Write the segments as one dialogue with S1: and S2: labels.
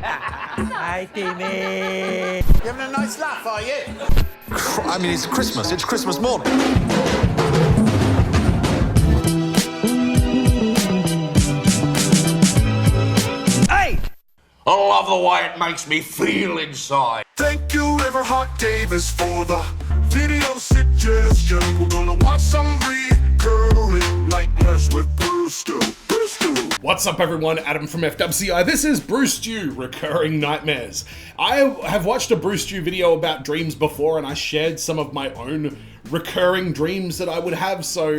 S1: Hi, Timmy.
S2: You having a nice laugh, are you?
S3: I mean, it's Christmas. It's Christmas morning.
S1: Hey!
S4: I love the way it makes me feel inside.
S5: Thank you, Everhart Davis, for the video suggestion. We're gonna watch some recurring nightmares with Bruce Stew. Bruce Stew.
S6: What's up everyone, Adam from FWCI. This is Bruce Stew, Recurring Nightmares. I have watched a Bruce Stew video about dreams before and I shared some of my own recurring dreams that I would have. So,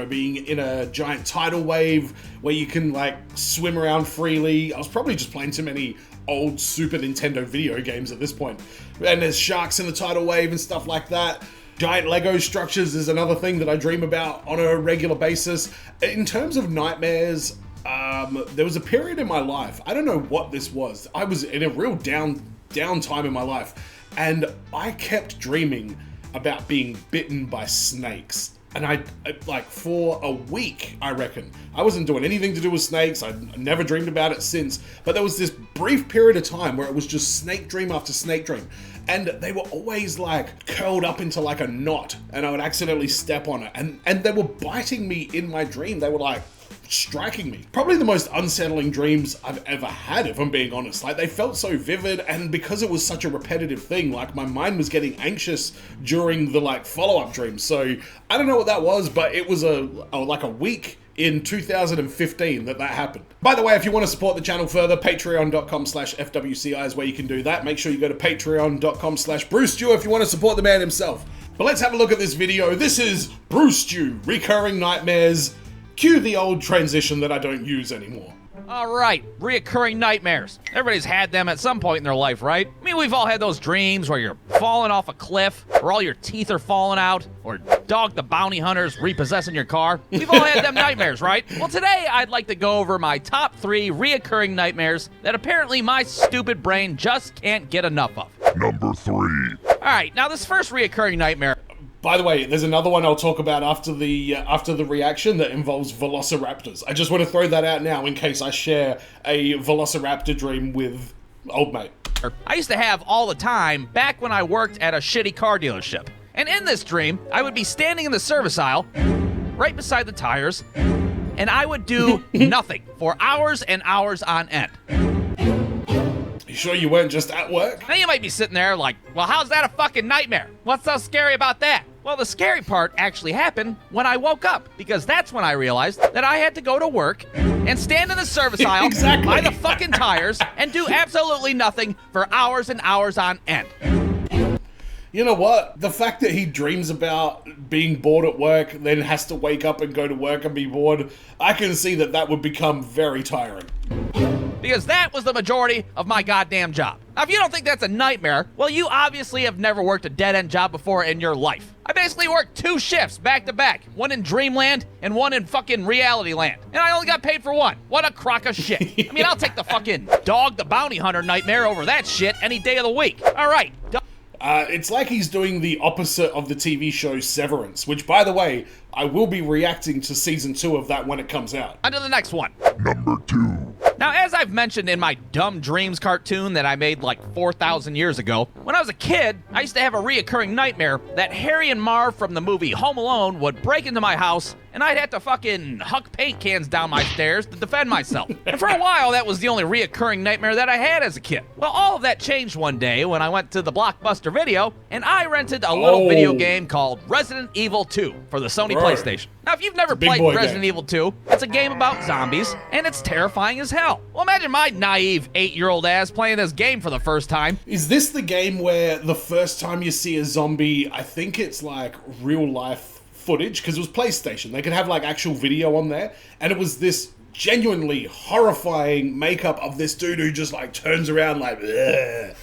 S6: being in a giant tidal wave where you can like swim around freely. I was probably just playing too many old Super Nintendo video games at this point. And there's sharks in the tidal wave and stuff like that. Giant Lego structures is another thing that I dream about on a regular basis. In terms of nightmares, there was a period in my life, I don't know what this was, I was in a real down time in my life, and I kept dreaming about being bitten by snakes. And I for a week, I reckon. I wasn't doing anything to do with snakes, I never dreamed about it since, but there was this brief period of time where it was just snake dream after snake dream. And they were always like curled up into like a knot, and I would accidentally step on it. And they were biting me in my dream. They were like striking me. Probably the most unsettling dreams I've ever had, if I'm being honest. Like, they felt so vivid, and because it was such a repetitive thing, like my mind was getting anxious during the like follow-up dreams. So I don't know what that was, but it was a week in 2015 that happened. By the way, if you want to support the channel further, patreon.com/FWCI is where you can do that. Make sure you go to patreon.com/Bruce Stew if you want to support the man himself. But let's have a look at this video. This is Bruce Stew, Recurring Nightmares. Cue the old transition that I don't use anymore.
S7: All right, reoccurring nightmares. Everybody's had them at some point in their life, right? I mean, we've all had those dreams where you're falling off a cliff, or all your teeth are falling out, or Dog the Bounty Hunter's repossessing your car. We've all had them nightmares, right? Well, today I'd like to go over my top 3 reoccurring nightmares that apparently my stupid brain just can't get enough of.
S5: Number 3.
S7: All right, now this first reoccurring nightmare.
S6: By the way, there's another one I'll talk about after the reaction that involves velociraptors. I just want to throw that out now in case I share a velociraptor dream with old mate.
S7: I used to have all the time back when I worked at a shitty car dealership. And in this dream, I would be standing in the service aisle, right beside the tires, and I would do nothing for hours and hours on end.
S6: You sure you weren't just at work?
S7: Now you might be sitting there like, well, how's that a fucking nightmare? What's so scary about that? Well, the scary part actually happened when I woke up, because that's when I realized that I had to go to work and stand in the service aisle
S6: Exactly.
S7: by the fucking tires and do absolutely nothing for hours and hours on end.
S6: You know what? The fact that he dreams about being bored at work, then has to wake up and go to work and be bored, I can see that would become very tiring.
S7: Because that was the majority of my goddamn job. Now, if you don't think that's a nightmare, well, you obviously have never worked a dead-end job before in your life. I basically worked 2 shifts back-to-back, one in Dreamland and one in fucking Reality Land. And I only got paid for one. What a crock of shit. I mean, I'll take the fucking Dog the Bounty Hunter nightmare over that shit any day of the week. All right.
S6: It's like he's doing the opposite of the TV show Severance, which, by the way, I will be reacting to season 2 of that when it comes out.
S7: On to the next one.
S5: Number 2.
S7: Now, as I've mentioned in my Dumb Dreams cartoon that I made like 4,000 years ago, when I was a kid, I used to have a reoccurring nightmare that Harry and Marv from the movie Home Alone would break into my house, and I'd have to fucking huck paint cans down my stairs to defend myself. And for a while, that was the only reoccurring nightmare that I had as a kid. Well, all of that changed one day when I went to the Blockbuster Video, and I rented a little video game called Resident Evil 2 for the Sony PlayStation. Now, if you've never played Resident Evil 2, it's a game about zombies, and it's terrifying as hell. Well, imagine my naive 8-year-old ass playing this game for the first time.
S6: Is this the game where the first time you see a zombie, I think it's like real life footage, because it was PlayStation. They could have like actual video on there, and it was this genuinely horrifying makeup of this dude who just like turns around like, ugh.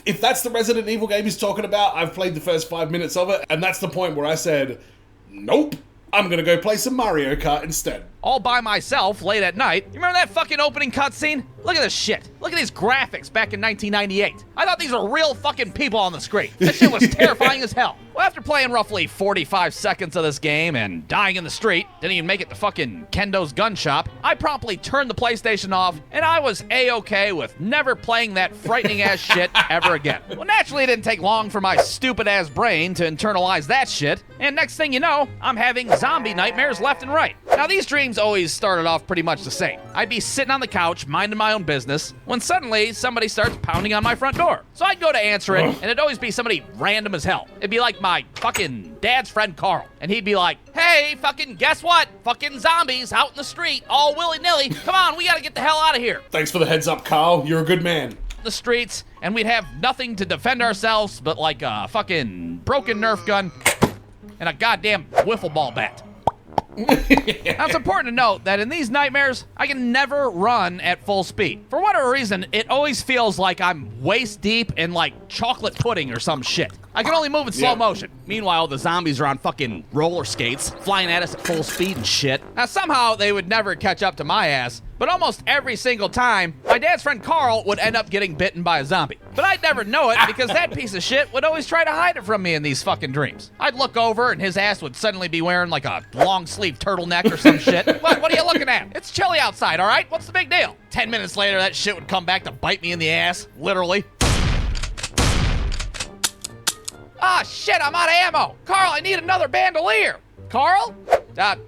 S6: If that's the Resident Evil game he's talking about, I've played the first 5 minutes of it, and that's the point where I said, nope, I'm gonna go play some Mario Kart instead.
S7: All by myself late at night. You remember that fucking opening cutscene? Look at this shit. Look at these graphics back in 1998. I thought these were real fucking people on the screen. That shit was terrifying as hell. Well, after playing roughly 45 seconds of this game and dying in the street, didn't even make it to fucking Kendo's gun shop, I promptly turned the PlayStation off, and I was A-okay with never playing that frightening ass shit ever again. Well, naturally, it didn't take long for my stupid ass brain to internalize that shit, and next thing you know, I'm having zombie nightmares left and right. Now, these dreams always started off pretty much the same. I'd be sitting on the couch, minding my own business, when suddenly somebody starts pounding on my front door. So I'd go to answer it, and it'd always be somebody random as hell. It'd be like my fucking dad's friend Carl, and he'd be like, hey, fucking guess what? Fucking zombies out in the street, all willy-nilly. Come on, we gotta get the hell out of here.
S6: Thanks for the heads up, Carl. You're a good man.
S7: The streets, and we'd have nothing to defend ourselves but like a fucking broken Nerf gun and a goddamn wiffle ball bat. Now, it's important to note that in these nightmares, I can never run at full speed. For whatever reason, it always feels like I'm waist deep in like chocolate pudding or some shit. I can only move in slow motion. Meanwhile, the zombies are on fucking roller skates, flying at us at full speed and shit. Now, somehow they would never catch up to my ass, but almost every single time, my dad's friend Carl would end up getting bitten by a zombie. But I'd never know it because that piece of shit would always try to hide it from me in these fucking dreams. I'd look over and his ass would suddenly be wearing like a long sleeve turtleneck or some shit. What are you looking at? It's chilly outside, all right? What's the big deal? 10 minutes later, that shit would come back to bite me in the ass, literally. Ah, shit, I'm out of ammo. Carl, I need another bandolier. Carl?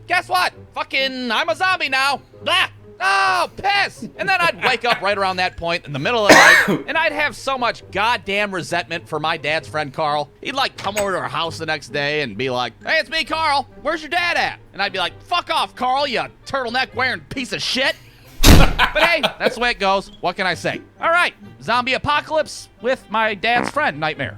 S7: Guess what? Fucking, I'm a zombie now. Blah. Oh, piss! And then I'd wake up right around that point in the middle of the night, and I'd have so much goddamn resentment for my dad's friend Carl. He'd like come over to our house the next day and be like, hey, it's me, Carl. Where's your dad at? And I'd be like, fuck off, Carl, you turtleneck wearing piece of shit. But hey, that's the way it goes. What can I say? All right, zombie apocalypse with my dad's friend nightmare.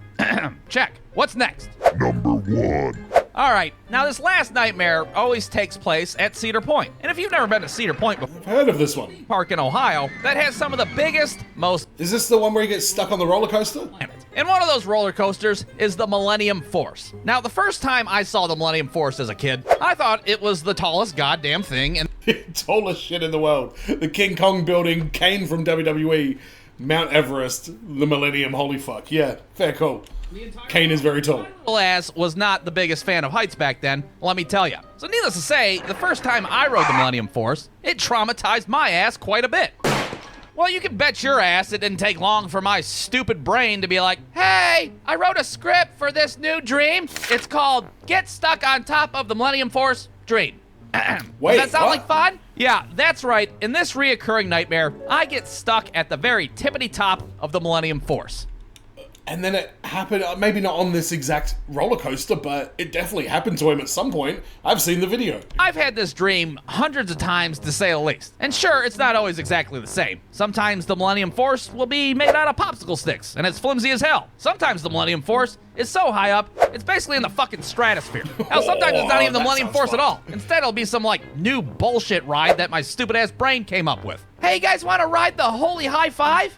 S7: Check. What's next?
S5: Number 1.
S7: All right, now this last nightmare always takes place at Cedar Point. And if you've never been to Cedar Point before,
S6: I've heard of this one.
S7: park in Ohio, that has some of the biggest, most
S6: Is this the one where you get stuck on the roller coaster?
S7: and one of those roller coasters is the Millennium Force. Now, the first time I saw the Millennium Force as a kid, I thought it was the tallest goddamn thing, and
S6: Tallest shit in the world. The King Kong building, Kane from WWE, Mount Everest, the Millennium, holy fuck. Yeah, fair call. Kane is very tall.
S7: ass was not the biggest fan of heights back then, let me tell you. So needless to say, the first time I rode the Millennium Force, it traumatized my ass quite a bit. Well, you can bet your ass it didn't take long for my stupid brain to be like, hey, I wrote a script for this new dream. It's called Get Stuck on Top of the Millennium Force Dream.
S6: Wait,
S7: Does that sound
S6: what?
S7: like fun? Yeah, that's right. In this reoccurring nightmare, I get stuck at the very tippity top of the Millennium Force.
S6: And then it happened, maybe not on this exact roller coaster, but it definitely happened to him at some point. I've seen the video.
S7: I've had this dream hundreds of times, to say the least. And sure, it's not always exactly the same. Sometimes the Millennium Force will be made out of popsicle sticks, and it's flimsy as hell. Sometimes the Millennium Force is so high up, it's basically in the fucking stratosphere. Hell, sometimes it's not even the
S6: that
S7: Millennium
S6: sounds
S7: Force
S6: fun.
S7: at all. Instead, it'll be some, like, new bullshit ride that my stupid-ass brain came up with. Hey, you guys want to ride the Holy High Five?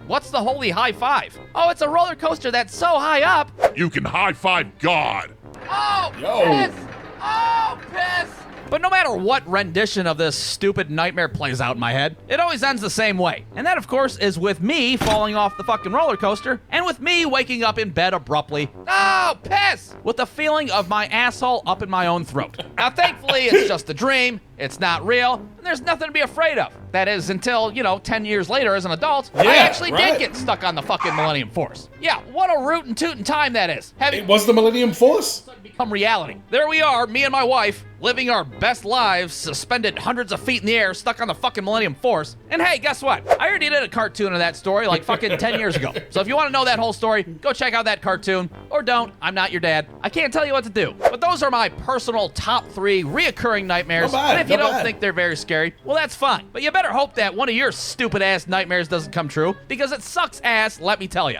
S7: What's the Holy High Five? Oh, it's a roller coaster that's so high up.
S5: You can high-five God.
S7: Oh,
S6: Yo.
S7: piss! Oh, piss! But no matter what rendition of this stupid nightmare plays out in my head, it always ends the same way. And that, of course, is with me falling off the fucking roller coaster and with me waking up in bed abruptly. Oh, piss! With the feeling of my asshole up in my own throat. Now, thankfully, it's just a dream. It's not real. And there's nothing to be afraid of. That is until, 10 years later as an adult, I actually did get stuck on the fucking Millennium Force. Yeah, what a rootin' tootin' time that is. Having
S6: It was the Millennium Force?
S7: become reality. There we are, me and my wife, living our best lives, suspended hundreds of feet in the air, stuck on the fucking Millennium Force. And hey, guess what? I already did a cartoon of that story like fucking 10 years ago. So if you want to know that whole story, go check out that cartoon. Or don't, I'm not your dad. I can't tell you what to do. But those are my personal top 3 reoccurring nightmares.
S6: Not bad,
S7: And if you
S6: not
S7: don't
S6: bad.
S7: think they're very scary, well, that's fine. But you better hope that one of your stupid ass nightmares doesn't come true, because it sucks ass, let me tell you.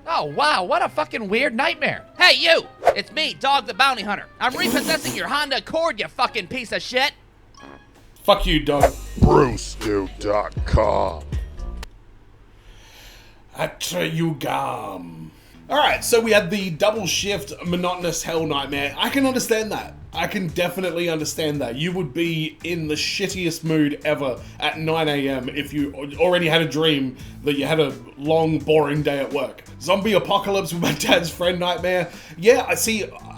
S7: Oh, wow, what a fucking weird nightmare. Hey, you! It's me, Dog the Bounty Hunter. I'm repossessing your Honda Accord, you fucking piece of shit.
S6: Fuck you, dog.
S5: BruceDo.com.
S6: Atrayugam. Alright, so we had the double shift monotonous hell nightmare. I can understand that. I can definitely understand that. You would be in the shittiest mood ever at 9 a.m. if you already had a dream that you had a long, boring day at work. Zombie apocalypse with my dad's friend nightmare. Yeah,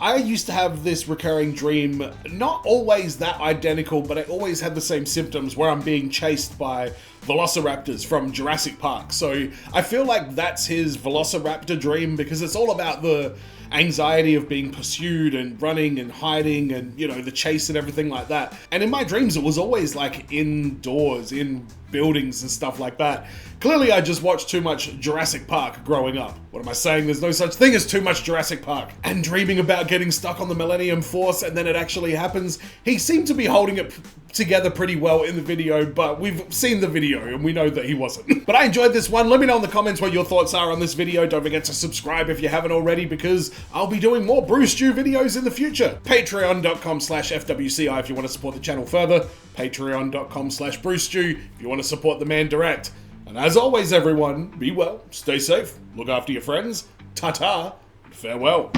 S6: I used to have this recurring dream, not always that identical, but I always had the same symptoms where I'm being chased by velociraptors from Jurassic Park. So I feel like that's his velociraptor dream, because it's all about the anxiety of being pursued and running and hiding and, you know, the chase and everything like that. And in my dreams, it was always like indoors, in buildings and stuff like that. Clearly, I just watched too much Jurassic Park growing up. What am I saying? There's no such thing as too much Jurassic Park. And dreaming about getting stuck on the Millennium Force and then it actually happens. He seemed to be holding it together pretty well in the video, but we've seen the video and we know that he wasn't. But I enjoyed this one. Let me know in the comments what your thoughts are on this video. Don't forget to subscribe if you haven't already, because I'll be doing more Bruce Stew videos in the future. Patreon.com/FWCI if you want to support the channel further. Patreon.com/Bruce Stew if you want to support the man direct. And as always, everyone, be well, stay safe, look after your friends, ta-ta, farewell.